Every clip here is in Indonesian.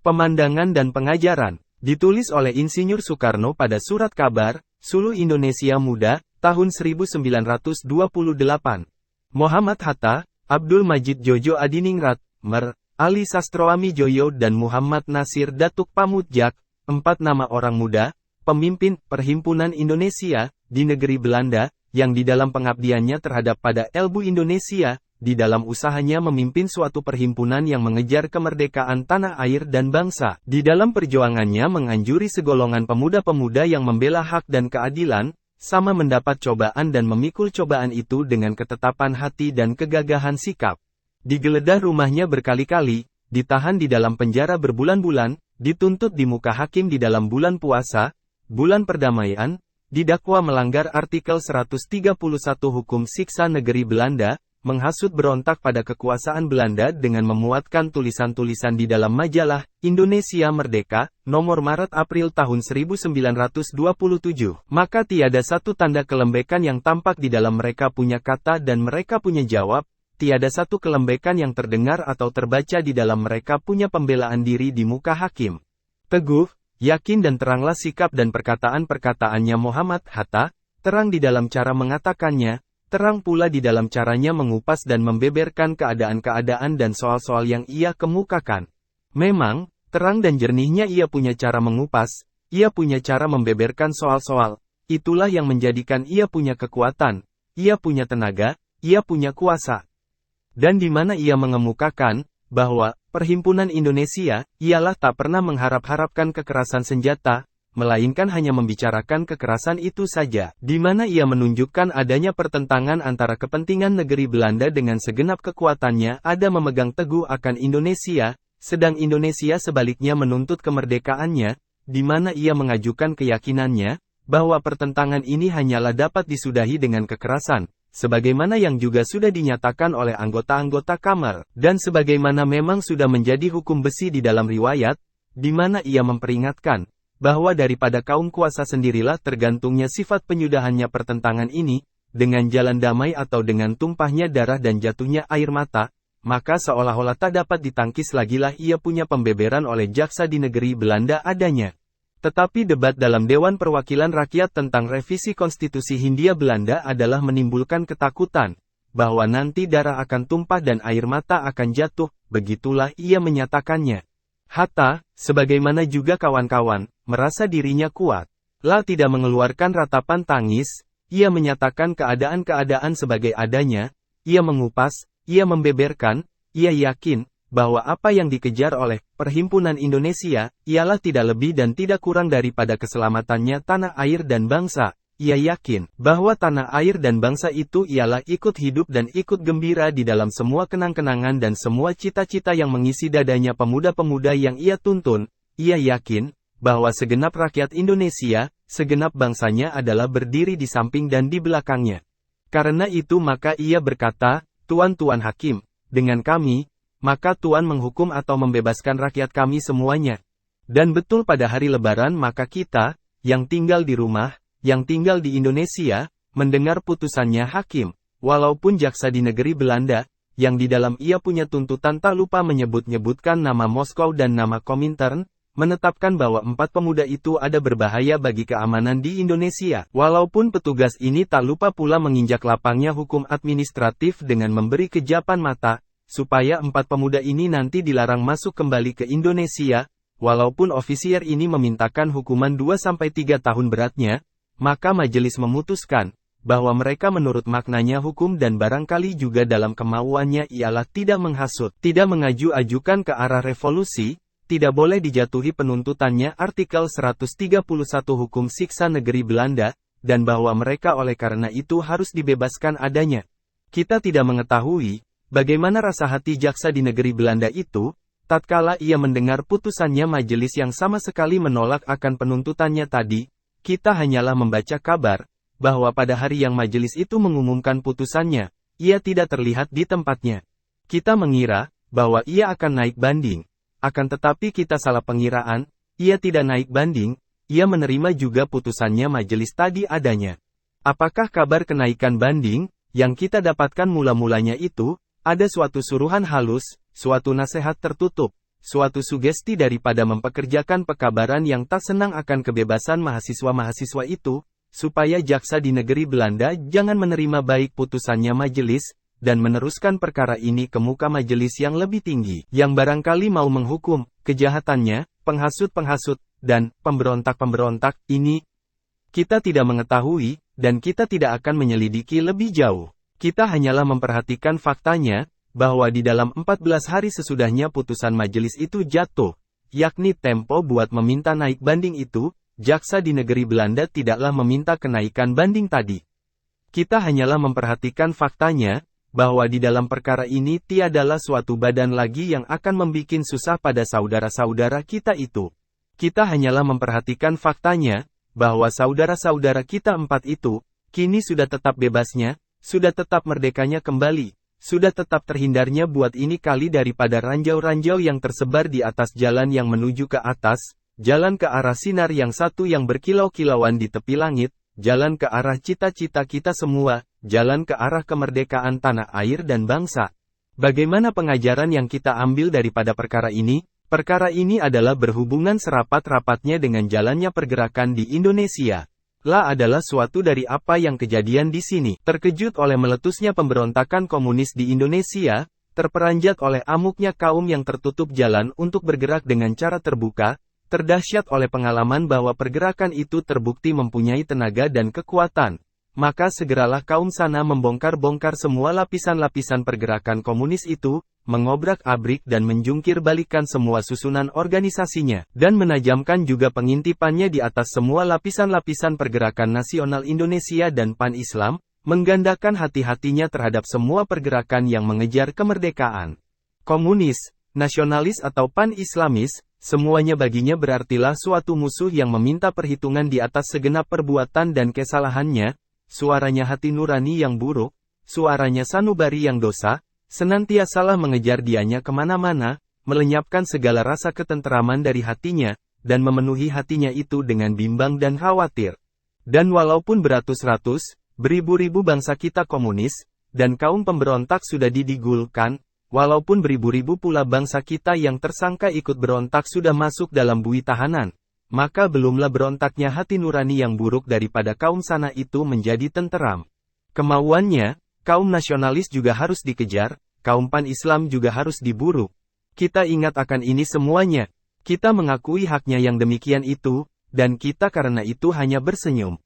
Pemandangan dan Pengajaran, ditulis oleh Insinyur Soekarno pada Surat Kabar, Suluh Indonesia Muda, tahun 1928. Muhammad Hatta, Abdul Majid Jojo Adiningrat, Mer, Ali Sastroami Joyo dan Muhammad Nasir Datuk Pamudjak, 4 nama orang muda, pemimpin Perhimpunan Indonesia, di negeri Belanda, yang di dalam pengabdiannya terhadap pada Elbu Indonesia, di dalam usahanya memimpin suatu perhimpunan yang mengejar kemerdekaan tanah air dan bangsa. Di dalam perjuangannya menganjuri segolongan pemuda-pemuda yang membela hak dan keadilan, sama mendapat cobaan dan memikul cobaan itu dengan ketetapan hati dan kegagahan sikap. Digeledah rumahnya berkali-kali, ditahan di dalam penjara berbulan-bulan, dituntut di muka hakim di dalam bulan puasa, bulan perdamaian, didakwa melanggar artikel 131 Hukum Siksa Negeri Belanda, menghasut berontak pada kekuasaan Belanda dengan memuatkan tulisan-tulisan di dalam majalah Indonesia Merdeka, nomor Maret-April tahun 1927. Maka tiada satu tanda kelembekan yang tampak di dalam mereka punya kata dan mereka punya jawab, tiada satu kelembekan yang terdengar atau terbaca di dalam mereka punya pembelaan diri di muka hakim. Teguh, yakin dan teranglah sikap dan perkataan-perkataannya Muhammad Hatta, terang di dalam cara mengatakannya, terang pula di dalam caranya mengupas dan membeberkan keadaan-keadaan dan soal-soal yang ia kemukakan. Memang, terang dan jernihnya ia punya cara mengupas, ia punya cara membeberkan soal-soal, itulah yang menjadikan ia punya kekuatan, ia punya tenaga, ia punya kuasa. Dan di mana ia mengemukakan, bahwa, Perhimpunan Indonesia, ialah tak pernah mengharap-harapkan kekerasan senjata, melainkan hanya membicarakan kekerasan itu saja, di mana ia menunjukkan adanya pertentangan antara kepentingan negeri Belanda dengan segenap kekuatannya ada memegang teguh akan Indonesia, sedang Indonesia sebaliknya menuntut kemerdekaannya, di mana ia mengajukan keyakinannya, bahwa pertentangan ini hanyalah dapat disudahi dengan kekerasan, sebagaimana yang juga sudah dinyatakan oleh anggota-anggota Kamar, dan sebagaimana memang sudah menjadi hukum besi di dalam riwayat, di mana ia memperingatkan, bahwa daripada kaum kuasa sendirilah tergantungnya sifat penyudahannya pertentangan ini, dengan jalan damai atau dengan tumpahnya darah dan jatuhnya air mata, maka seolah-olah tak dapat ditangkis lagilah ia punya pembeberan oleh jaksa di negeri Belanda adanya. Tetapi debat dalam Dewan Perwakilan Rakyat tentang revisi konstitusi Hindia Belanda adalah menimbulkan ketakutan, bahwa nanti darah akan tumpah dan air mata akan jatuh, begitulah ia menyatakannya. Hatta, sebagaimana juga kawan-kawan, merasa dirinya kuat. La tidak mengeluarkan ratapan tangis, ia menyatakan keadaan-keadaan sebagai adanya, ia mengupas, ia membeberkan, ia yakin, bahwa apa yang dikejar oleh Perhimpunan Indonesia, ialah tidak lebih dan tidak kurang daripada keselamatannya tanah air dan bangsa. Ia yakin, bahwa tanah air dan bangsa itu ialah ikut hidup dan ikut gembira di dalam semua kenang-kenangan dan semua cita-cita yang mengisi dadanya pemuda-pemuda yang ia tuntun. Ia yakin, bahwa segenap rakyat Indonesia, segenap bangsanya adalah berdiri di samping dan di belakangnya. Karena itu maka ia berkata, Tuan-tuan Hakim, dengan kami, maka Tuan menghukum atau membebaskan rakyat kami semuanya. Dan betul pada hari Lebaran maka kita, yang tinggal di rumah, yang tinggal di Indonesia, mendengar putusannya hakim, walaupun jaksa di negeri Belanda, yang di dalam ia punya tuntutan tak lupa menyebut-nyebutkan nama Moskow dan nama Komintern, menetapkan bahwa 4 pemuda itu ada berbahaya bagi keamanan di Indonesia. Walaupun petugas ini tak lupa pula menginjak lapangnya hukum administratif dengan memberi kejapan mata, supaya 4 pemuda ini nanti dilarang masuk kembali ke Indonesia, walaupun ofisier ini memintakan hukuman 2-3 tahun beratnya, maka majelis memutuskan, bahwa mereka menurut maknanya hukum dan barangkali juga dalam kemauannya ialah tidak menghasut, tidak mengaju-ajukan ke arah revolusi, tidak boleh dijatuhi penuntutannya artikel 131 Hukum Siksa Negeri Belanda, dan bahwa mereka oleh karena itu harus dibebaskan adanya. Kita tidak mengetahui, bagaimana rasa hati jaksa di negeri Belanda itu, tatkala ia mendengar putusannya majelis yang sama sekali menolak akan penuntutannya tadi. Kita hanyalah membaca kabar, bahwa pada hari yang majelis itu mengumumkan putusannya, ia tidak terlihat di tempatnya. Kita mengira, bahwa ia akan naik banding. Akan tetapi kita salah pengiraan, ia tidak naik banding, ia menerima juga putusannya majelis tadi adanya. Apakah kabar kenaikan banding, yang kita dapatkan mula-mulanya itu, ada suatu suruhan halus, suatu nasihat tertutup, suatu sugesti daripada mempekerjakan pekabaran yang tak senang akan kebebasan mahasiswa-mahasiswa itu, supaya jaksa di negeri Belanda jangan menerima baik putusannya majelis, dan meneruskan perkara ini ke muka majelis yang lebih tinggi, yang barangkali mau menghukum kejahatannya, penghasut-penghasut, dan pemberontak-pemberontak ini. Kita tidak mengetahui, dan kita tidak akan menyelidiki lebih jauh. Kita hanyalah memperhatikan faktanya, bahwa di dalam 14 hari sesudahnya putusan majelis itu jatuh, yakni tempo buat meminta naik banding itu, jaksa di negeri Belanda tidaklah meminta kenaikan banding tadi. Kita hanyalah memperhatikan faktanya, bahwa di dalam perkara ini tiadalah suatu badan lagi yang akan membikin susah pada saudara-saudara kita itu. Kita hanyalah memperhatikan faktanya, bahwa saudara-saudara kita empat itu, kini sudah tetap bebasnya, sudah tetap merdekanya kembali, sudah tetap terhindarnya buat ini kali daripada ranjau-ranjau yang tersebar di atas jalan yang menuju ke atas, jalan ke arah sinar yang satu yang berkilau-kilauan di tepi langit, jalan ke arah cita-cita kita semua, jalan ke arah kemerdekaan tanah air dan bangsa. Bagaimana pengajaran yang kita ambil daripada perkara ini? Perkara ini adalah berhubungan serapat-rapatnya dengan jalannya pergerakan di Indonesia. Adalah suatu dari apa yang kejadian di sini. Terkejut oleh meletusnya pemberontakan komunis di Indonesia, terperanjat oleh amuknya kaum yang tertutup jalan untuk bergerak dengan cara terbuka, terdahsyat oleh pengalaman bahwa pergerakan itu terbukti mempunyai tenaga dan kekuatan. Maka segeralah kaum sana membongkar-bongkar semua lapisan-lapisan pergerakan komunis itu, mengobrak-abrik dan menjungkir balikan semua susunan organisasinya, dan menajamkan juga pengintipannya di atas semua lapisan-lapisan pergerakan nasional Indonesia dan Pan-Islam, menggandakan hati-hatinya terhadap semua pergerakan yang mengejar kemerdekaan. Komunis, nasionalis atau Pan-Islamis, semuanya baginya berartilah suatu musuh yang meminta perhitungan di atas segenap perbuatan dan kesalahannya, suaranya hati nurani yang buruk, suaranya sanubari yang dosa, senantiasalah mengejar dianya kemana-mana, melenyapkan segala rasa ketenteraman dari hatinya, dan memenuhi hatinya itu dengan bimbang dan khawatir. Dan walaupun beratus-ratus, beribu-ribu bangsa kita komunis, dan kaum pemberontak sudah didigulkan, walaupun beribu-ribu pula bangsa kita yang tersangka ikut berontak sudah masuk dalam bui tahanan, maka belumlah berontaknya hati nurani yang buruk daripada kaum sana itu menjadi tenteram. Kemauannya, kaum nasionalis juga harus dikejar, kaum Pan-Islam juga harus diburu. Kita ingat akan ini semuanya. Kita mengakui haknya yang demikian itu, dan kita karena itu hanya bersenyum.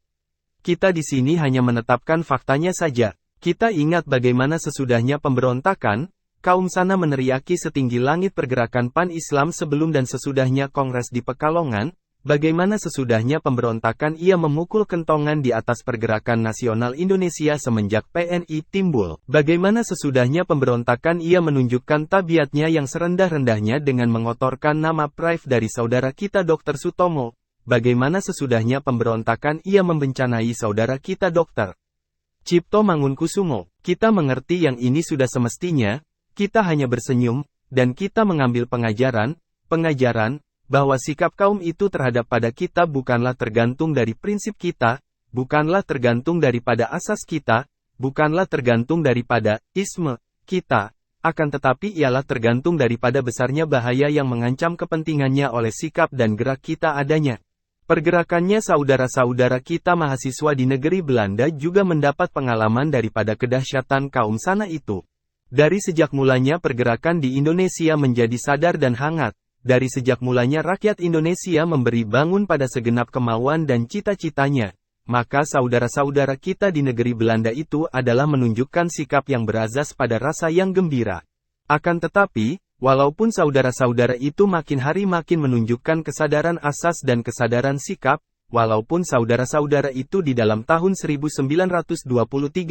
Kita di sini hanya menetapkan faktanya saja. Kita ingat bagaimana sesudahnya pemberontakan, kaum sana meneriaki setinggi langit pergerakan Pan-Islam sebelum dan sesudahnya Kongres di Pekalongan, bagaimana sesudahnya pemberontakan ia memukul kentongan di atas pergerakan nasional Indonesia semenjak PNI timbul. Bagaimana sesudahnya pemberontakan ia menunjukkan tabiatnya yang serendah-rendahnya dengan mengotorkan nama Prive dari saudara kita Dr. Sutomo. Bagaimana sesudahnya pemberontakan ia membencanai saudara kita Dr. Cipto Mangunkusumo. Kita mengerti yang ini sudah semestinya, kita hanya bersenyum, dan kita mengambil pengajaran, bahwa sikap kaum itu terhadap pada kita bukanlah tergantung dari prinsip kita, bukanlah tergantung daripada asas kita, bukanlah tergantung daripada isme kita, akan tetapi ialah tergantung daripada besarnya bahaya yang mengancam kepentingannya oleh sikap dan gerak kita adanya. Pergerakannya saudara-saudara kita mahasiswa di negeri Belanda juga mendapat pengalaman daripada kedahsyatan kaum sana itu. Dari sejak mulanya pergerakan di Indonesia menjadi sadar dan hangat. Dari sejak mulanya rakyat Indonesia memberi bangun pada segenap kemauan dan cita-citanya, maka saudara-saudara kita di negeri Belanda itu adalah menunjukkan sikap yang berazas pada rasa yang gembira. Akan tetapi, walaupun saudara-saudara itu makin hari makin menunjukkan kesadaran asas dan kesadaran sikap, walaupun saudara-saudara itu di dalam tahun 1923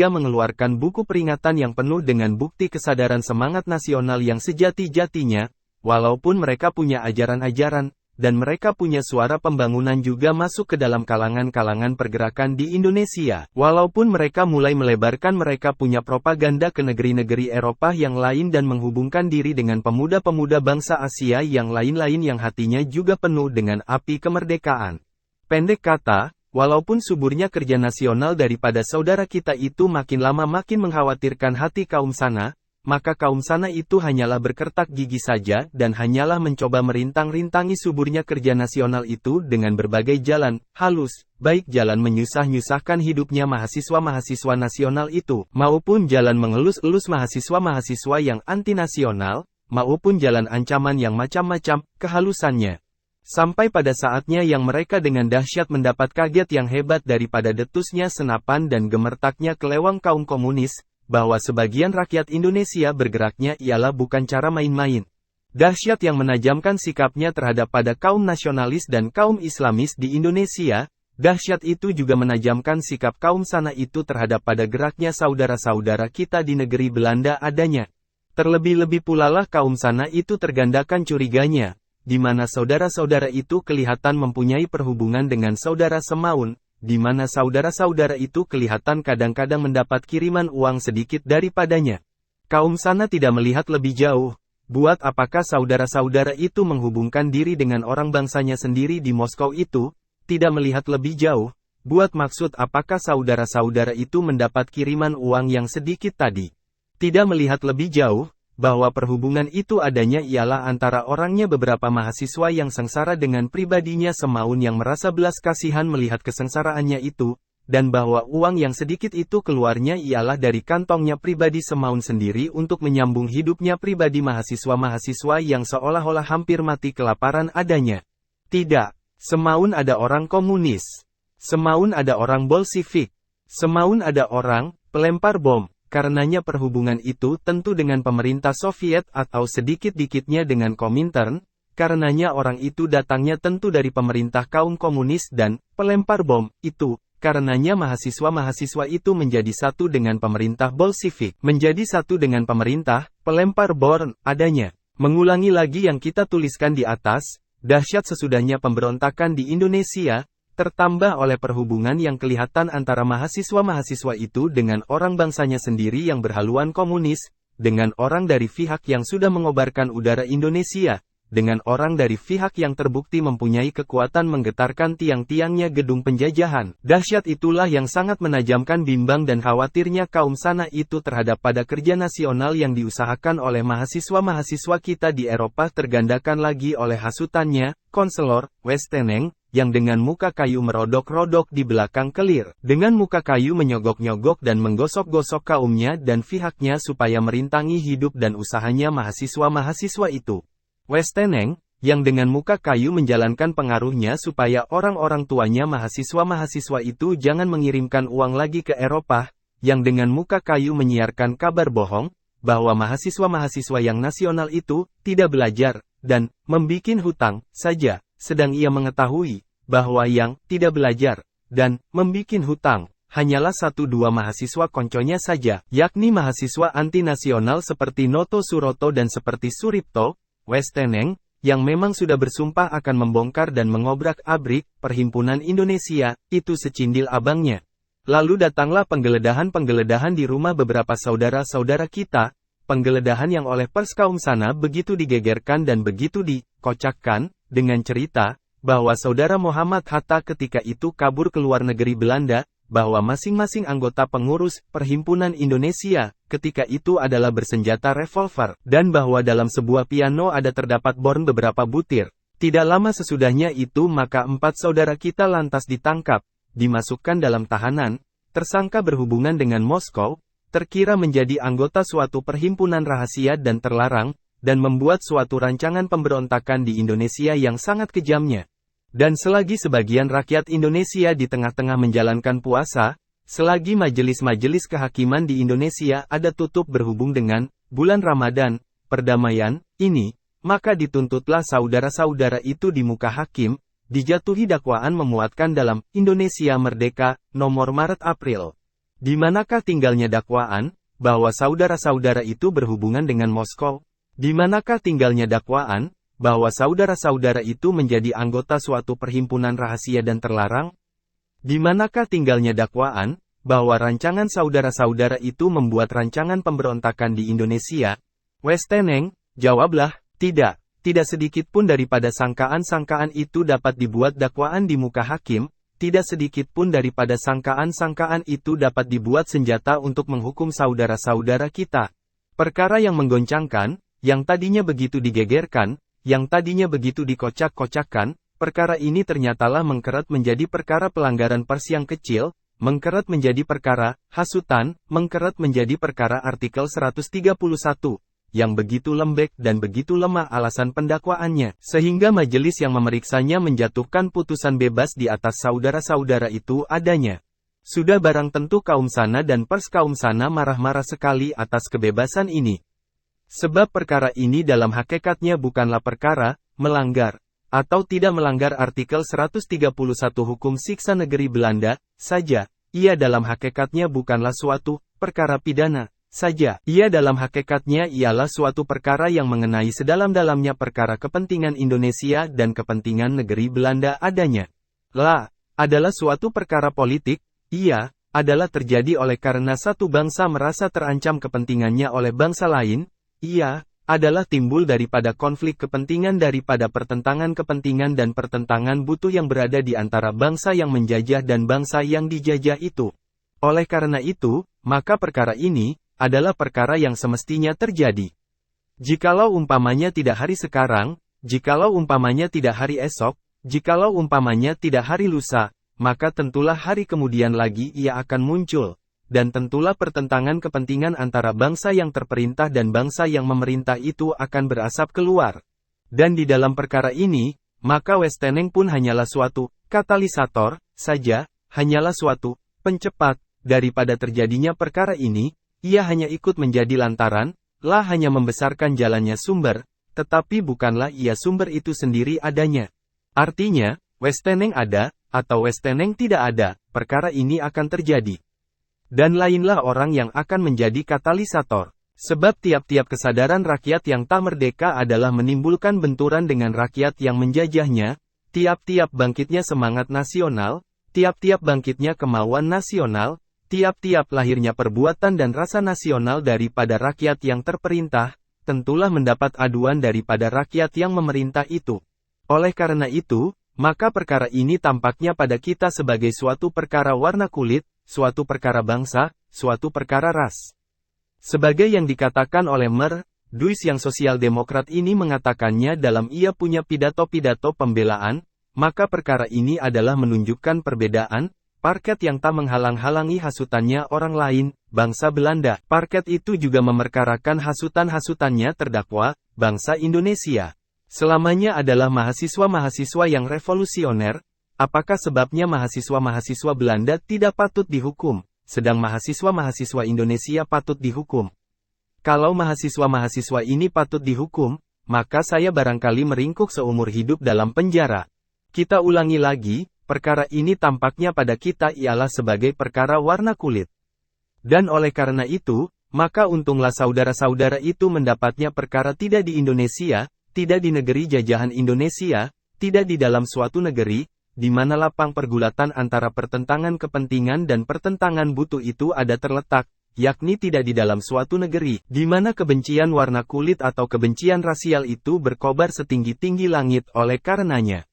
mengeluarkan buku peringatan yang penuh dengan bukti kesadaran semangat nasional yang sejati-jatinya, walaupun mereka punya ajaran-ajaran, dan mereka punya suara pembangunan juga masuk ke dalam kalangan-kalangan pergerakan di Indonesia, walaupun mereka mulai melebarkan mereka punya propaganda ke negeri-negeri Eropa yang lain dan menghubungkan diri dengan pemuda-pemuda bangsa Asia yang lain-lain yang hatinya juga penuh dengan api kemerdekaan. Pendek kata, walaupun suburnya kerja nasional daripada saudara kita itu makin lama makin mengkhawatirkan hati kaum sana, maka kaum sana itu hanyalah berkertak gigi saja dan hanyalah mencoba merintang-rintangi suburnya kerja nasional itu dengan berbagai jalan halus, baik jalan menyusah-nyusahkan hidupnya mahasiswa-mahasiswa nasional itu, maupun jalan mengelus-elus mahasiswa-mahasiswa yang anti-nasional, maupun jalan ancaman yang macam-macam, kehalusannya. Sampai pada saatnya yang mereka dengan dahsyat mendapat kaget yang hebat daripada detusnya senapan dan gemertaknya kelewang kaum komunis, bahwa sebagian rakyat Indonesia bergeraknya ialah bukan cara main-main. Dahsyat yang menajamkan sikapnya terhadap pada kaum nasionalis dan kaum Islamis di Indonesia, dahsyat itu juga menajamkan sikap kaum sana itu terhadap pada geraknya saudara-saudara kita di negeri Belanda adanya. Terlebih-lebih pula lah kaum sana itu tergandakan curiganya, di mana saudara-saudara itu kelihatan mempunyai perhubungan dengan saudara semaun, di mana saudara-saudara itu kelihatan kadang-kadang mendapat kiriman uang sedikit daripadanya. Kaum sana tidak melihat lebih jauh, buat apakah saudara-saudara itu menghubungkan diri dengan orang bangsanya sendiri di Moskow itu, tidak melihat lebih jauh, buat maksud apakah saudara-saudara itu mendapat kiriman uang yang sedikit tadi. Tidak melihat lebih jauh, bahwa perhubungan itu adanya ialah antara orangnya beberapa mahasiswa yang sengsara dengan pribadinya semaun yang merasa belas kasihan melihat kesengsaraannya itu, dan bahwa uang yang sedikit itu keluarnya ialah dari kantongnya pribadi semaun sendiri untuk menyambung hidupnya pribadi mahasiswa-mahasiswa yang seolah-olah hampir mati kelaparan adanya. Tidak, semaun ada orang komunis. Semaun ada orang Bolshevik. Semaun ada orang pelempar bom. Karenanya perhubungan itu tentu dengan pemerintah Soviet atau sedikit-dikitnya dengan Komintern, karenanya orang itu datangnya tentu dari pemerintah kaum komunis dan pelempar bom itu, karenanya mahasiswa-mahasiswa itu menjadi satu dengan pemerintah Bolshevik, menjadi satu dengan pemerintah pelempar bom adanya. Mengulangi lagi yang kita tuliskan di atas, dahsyat sesudahnya pemberontakan di Indonesia, tertambah oleh perhubungan yang kelihatan antara mahasiswa-mahasiswa itu dengan orang bangsanya sendiri yang berhaluan komunis, dengan orang dari pihak yang sudah mengobarkan udara Indonesia, dengan orang dari pihak yang terbukti mempunyai kekuatan menggetarkan tiang-tiangnya gedung penjajahan. Dahsyat itulah yang sangat menajamkan bimbang dan khawatirnya kaum sana itu terhadap pada kerja nasional yang diusahakan oleh mahasiswa-mahasiswa kita di Eropa tergandakan lagi oleh hasutannya, konselor, Westeneng, yang dengan muka kayu merodok-rodok di belakang kelir, dengan muka kayu menyogok-nyogok dan menggosok-gosok kaumnya dan pihaknya supaya merintangi hidup dan usahanya mahasiswa-mahasiswa itu. Westeneng, yang dengan muka kayu menjalankan pengaruhnya supaya orang-orang tuanya mahasiswa-mahasiswa itu jangan mengirimkan uang lagi ke Eropa, yang dengan muka kayu menyiarkan kabar bohong, bahwa mahasiswa-mahasiswa yang nasional itu tidak belajar, dan membikin hutang saja, sedang ia mengetahui bahwa yang tidak belajar dan membikin hutang hanyalah satu dua mahasiswa konconya saja, yakni mahasiswa anti-nasional seperti Noto Suroto dan seperti Suripto, Westeneng, yang memang sudah bersumpah akan membongkar dan mengobrak-abrik Perhimpunan Indonesia, itu secindil abangnya. Lalu datanglah penggeledahan-penggeledahan di rumah beberapa saudara-saudara kita, penggeledahan yang oleh pers kaum sana begitu digegerkan dan begitu dikocakkan, dengan cerita, bahwa saudara Muhammad Hatta ketika itu kabur ke luar negeri Belanda, bahwa masing-masing anggota pengurus Perhimpunan Indonesia, ketika itu adalah bersenjata revolver, dan bahwa dalam sebuah piano ada terdapat bor beberapa butir. Tidak lama sesudahnya itu maka 4 saudara kita lantas ditangkap, dimasukkan dalam tahanan, tersangka berhubungan dengan Moskow, terkira menjadi anggota suatu perhimpunan rahasia dan terlarang, dan membuat suatu rancangan pemberontakan di Indonesia yang sangat kejamnya. Dan selagi sebagian rakyat Indonesia di tengah-tengah menjalankan puasa, selagi majelis-majelis kehakiman di Indonesia ada tutup berhubung dengan bulan Ramadan, perdamaian, ini, maka dituntutlah saudara-saudara itu di muka hakim, dijatuhi dakwaan memuatkan dalam Indonesia Merdeka, nomor Maret-April. Di manakah tinggalnya dakwaan, bahwa saudara-saudara itu berhubungan dengan Moskow? Di manakah tinggalnya dakwaan, bahwa saudara-saudara itu menjadi anggota suatu perhimpunan rahasia dan terlarang? Di manakah tinggalnya dakwaan, bahwa rancangan saudara-saudara itu membuat rancangan pemberontakan di Indonesia? Westeneng, jawablah, tidak. Tidak sedikit pun daripada sangkaan-sangkaan itu dapat dibuat dakwaan di muka hakim, tidak sedikit pun daripada sangkaan-sangkaan itu dapat dibuat senjata untuk menghukum saudara-saudara kita. Perkara yang menggoncangkan, yang tadinya begitu digegerkan, yang tadinya begitu dikocak-kocakkan, perkara ini ternyatalah mengkeret menjadi perkara pelanggaran pers yang kecil, mengkeret menjadi perkara hasutan, mengkeret menjadi perkara artikel 131, yang begitu lembek dan begitu lemah alasan pendakwaannya, sehingga majelis yang memeriksanya menjatuhkan putusan bebas di atas saudara-saudara itu adanya. Sudah barang tentu kaum sana dan pers kaum sana marah-marah sekali atas kebebasan ini. Sebab perkara ini dalam hakikatnya bukanlah perkara melanggar atau tidak melanggar artikel 131 Hukum Siksa Negeri Belanda saja. Ia dalam hakikatnya bukanlah suatu perkara pidana saja. Ia dalam hakikatnya ialah suatu perkara yang mengenai sedalam-dalamnya perkara kepentingan Indonesia dan kepentingan negeri Belanda adanya. Adalah suatu perkara politik. Ia adalah terjadi oleh karena satu bangsa merasa terancam kepentingannya oleh bangsa lain. Ia adalah timbul daripada konflik kepentingan daripada pertentangan kepentingan dan pertentangan butuh yang berada di antara bangsa yang menjajah dan bangsa yang dijajah itu. Oleh karena itu, maka perkara ini adalah perkara yang semestinya terjadi. Jikalau umpamanya tidak hari sekarang, jikalau umpamanya tidak hari esok, jikalau umpamanya tidak hari lusa, maka tentulah hari kemudian lagi ia akan muncul. Dan tentulah pertentangan kepentingan antara bangsa yang terperintah dan bangsa yang memerintah itu akan berasap keluar. Dan di dalam perkara ini, maka Westeneng pun hanyalah suatu katalisator saja, hanyalah suatu pencepat daripada terjadinya perkara ini. Ia hanya ikut menjadi lantaran, hanya membesarkan jalannya sumber, tetapi bukanlah ia sumber itu sendiri adanya. Artinya, Westeneng ada, atau Westeneng tidak ada, perkara ini akan terjadi. Dan lainlah orang yang akan menjadi katalisator. Sebab tiap-tiap kesadaran rakyat yang tak merdeka adalah menimbulkan benturan dengan rakyat yang menjajahnya, tiap-tiap bangkitnya semangat nasional, tiap-tiap bangkitnya kemauan nasional, tiap-tiap lahirnya perbuatan dan rasa nasional daripada rakyat yang terperintah, tentulah mendapat aduan daripada rakyat yang memerintah itu. Oleh karena itu, maka perkara ini tampaknya pada kita sebagai suatu perkara warna kulit, suatu perkara bangsa, suatu perkara ras. Sebagai yang dikatakan oleh Duis yang sosial demokrat ini mengatakannya dalam ia punya pidato-pidato pembelaan, maka perkara ini adalah menunjukkan perbedaan, parket yang tak menghalang-halangi hasutannya orang lain, bangsa Belanda. Parket itu juga memerkarakan hasutan-hasutannya terdakwa, bangsa Indonesia. Selamanya adalah mahasiswa-mahasiswa yang revolusioner. Apakah sebabnya mahasiswa-mahasiswa Belanda tidak patut dihukum, sedang mahasiswa-mahasiswa Indonesia patut dihukum? Kalau mahasiswa-mahasiswa ini patut dihukum, maka saya barangkali meringkuk seumur hidup dalam penjara. Kita ulangi lagi, perkara ini tampaknya pada kita ialah sebagai perkara warna kulit. Dan oleh karena itu, maka untunglah saudara-saudara itu mendapatnya perkara tidak di Indonesia, tidak di negeri jajahan Indonesia, tidak di dalam suatu negeri, di mana lapang pergulatan antara pertentangan kepentingan dan pertentangan butuh itu ada terletak, yakni tidak di dalam suatu negeri, di mana kebencian warna kulit atau kebencian rasial itu berkobar setinggi-tinggi langit. Oleh karenanya,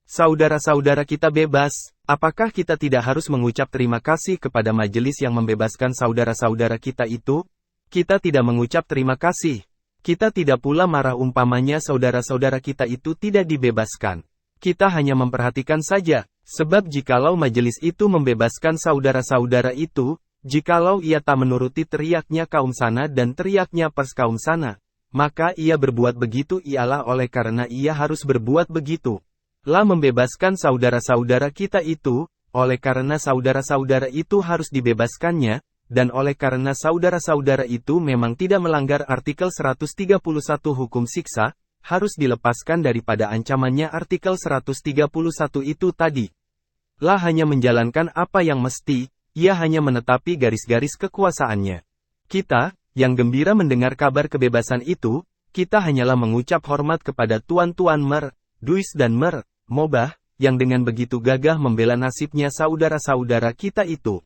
saudara-saudara kita bebas, apakah kita tidak harus mengucap terima kasih kepada majelis yang membebaskan saudara-saudara kita itu? Kita tidak mengucap terima kasih. Kita tidak pula marah umpamanya saudara-saudara kita itu tidak dibebaskan. Kita hanya memperhatikan saja, sebab jikalau majelis itu membebaskan saudara-saudara itu, jikalau ia tak menuruti teriaknya kaum sana dan teriaknya pers kaum sana, maka ia berbuat begitu ialah oleh karena ia harus berbuat begitu. Membebaskan saudara-saudara kita itu, oleh karena saudara-saudara itu harus dibebaskannya, dan oleh karena saudara-saudara itu memang tidak melanggar artikel 131 Hukum Siksa, harus dilepaskan daripada ancamannya artikel 131 itu tadi. Hanya menjalankan apa yang mesti, ia hanya menetapi garis-garis kekuasaannya. Kita, yang gembira mendengar kabar kebebasan itu, kita hanyalah mengucap hormat kepada tuan-tuan Duis dan Mobah, yang dengan begitu gagah membela nasibnya saudara-saudara kita itu.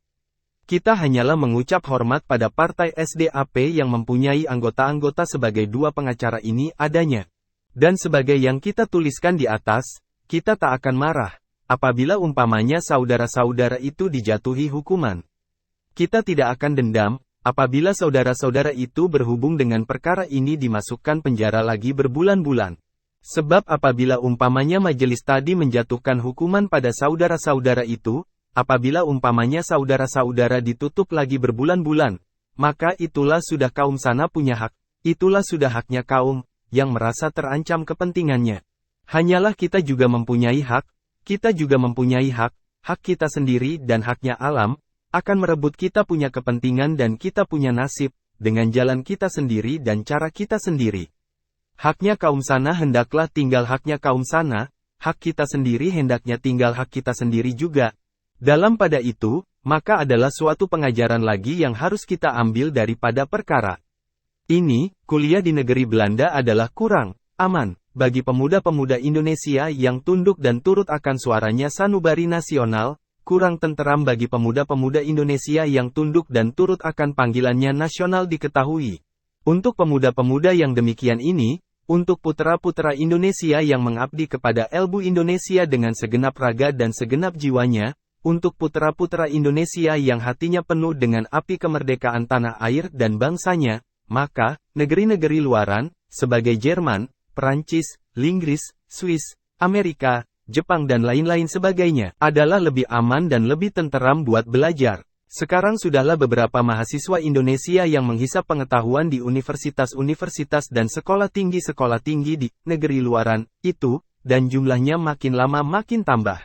Kita hanyalah mengucap hormat pada partai SDAP yang mempunyai anggota-anggota sebagai dua pengacara ini adanya. Dan sebagai yang kita tuliskan di atas, kita tak akan marah, apabila umpamanya saudara-saudara itu dijatuhi hukuman. Kita tidak akan dendam, apabila saudara-saudara itu berhubung dengan perkara ini dimasukkan penjara lagi berbulan-bulan. Sebab apabila umpamanya majelis tadi menjatuhkan hukuman pada saudara-saudara itu, apabila umpamanya saudara-saudara ditutup lagi berbulan-bulan, maka itulah sudah kaum sana punya hak, itulah sudah haknya kaum, yang merasa terancam kepentingannya. Hanyalah kita juga mempunyai hak, hak kita sendiri dan haknya alam, akan merebut kita punya kepentingan dan kita punya nasib, dengan jalan kita sendiri dan cara kita sendiri. Haknya kaum sana hendaklah tinggal haknya kaum sana, hak kita sendiri hendaknya tinggal hak kita sendiri juga. Dalam pada itu, maka adalah suatu pengajaran lagi yang harus kita ambil daripada perkara ini, kuliah di negeri Belanda adalah kurang aman bagi pemuda-pemuda Indonesia yang tunduk dan turut akan suaranya sanubari nasional, kurang tenteram bagi pemuda-pemuda Indonesia yang tunduk dan turut akan panggilannya nasional diketahui. Untuk pemuda-pemuda yang demikian ini, untuk putra-putra Indonesia yang mengabdi kepada ilmu Indonesia dengan segenap raga dan segenap jiwanya, untuk putra-putra Indonesia yang hatinya penuh dengan api kemerdekaan tanah air dan bangsanya, maka, negeri-negeri luaran, sebagai Jerman, Perancis, Inggris, Swiss, Amerika, Jepang dan lain-lain sebagainya, adalah lebih aman dan lebih tenteram buat belajar. Sekarang sudahlah beberapa mahasiswa Indonesia yang menghisap pengetahuan di universitas-universitas dan sekolah tinggi di negeri luaran, itu, dan jumlahnya makin lama makin tambah.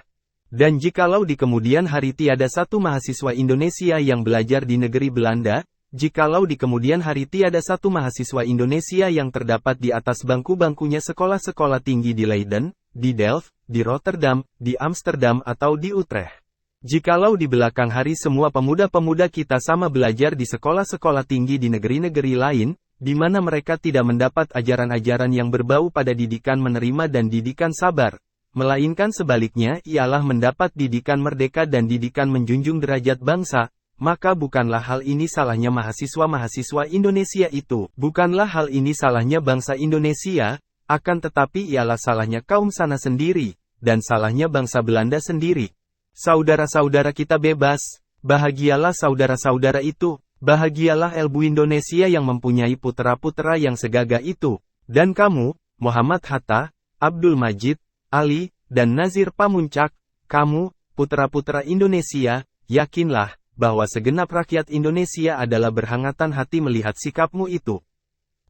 Dan jikalau di kemudian hari tiada satu mahasiswa Indonesia yang belajar di negeri Belanda, jikalau di kemudian hari tiada satu mahasiswa Indonesia yang terdapat di atas bangku-bangkunya sekolah-sekolah tinggi di Leiden, di Delft, di Rotterdam, di Amsterdam atau di Utrecht. Jikalau di belakang hari semua pemuda-pemuda kita sama belajar di sekolah-sekolah tinggi di negeri-negeri lain, di mana mereka tidak mendapat ajaran-ajaran yang berbau pada didikan menerima dan didikan sabar, melainkan sebaliknya ialah mendapat didikan merdeka dan didikan menjunjung derajat bangsa, maka bukanlah hal ini salahnya mahasiswa-mahasiswa Indonesia itu, bukanlah hal ini salahnya bangsa Indonesia, akan tetapi ialah salahnya kaum sana sendiri, dan salahnya bangsa Belanda sendiri. Saudara-saudara kita bebas, bahagialah saudara-saudara itu, bahagialah ilmu Indonesia yang mempunyai putra-putra yang segagah itu, dan kamu, Muhammad Hatta, Abdul Majid, Ali, dan Nazir Pamuncak, kamu, putra-putra Indonesia, yakinlah, bahwa segenap rakyat Indonesia adalah berhangatan hati melihat sikapmu itu.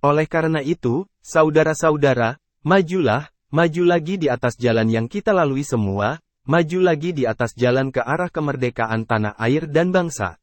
Oleh karena itu, saudara-saudara, majulah, maju lagi di atas jalan yang kita lalui semua, maju lagi di atas jalan ke arah kemerdekaan tanah air dan bangsa.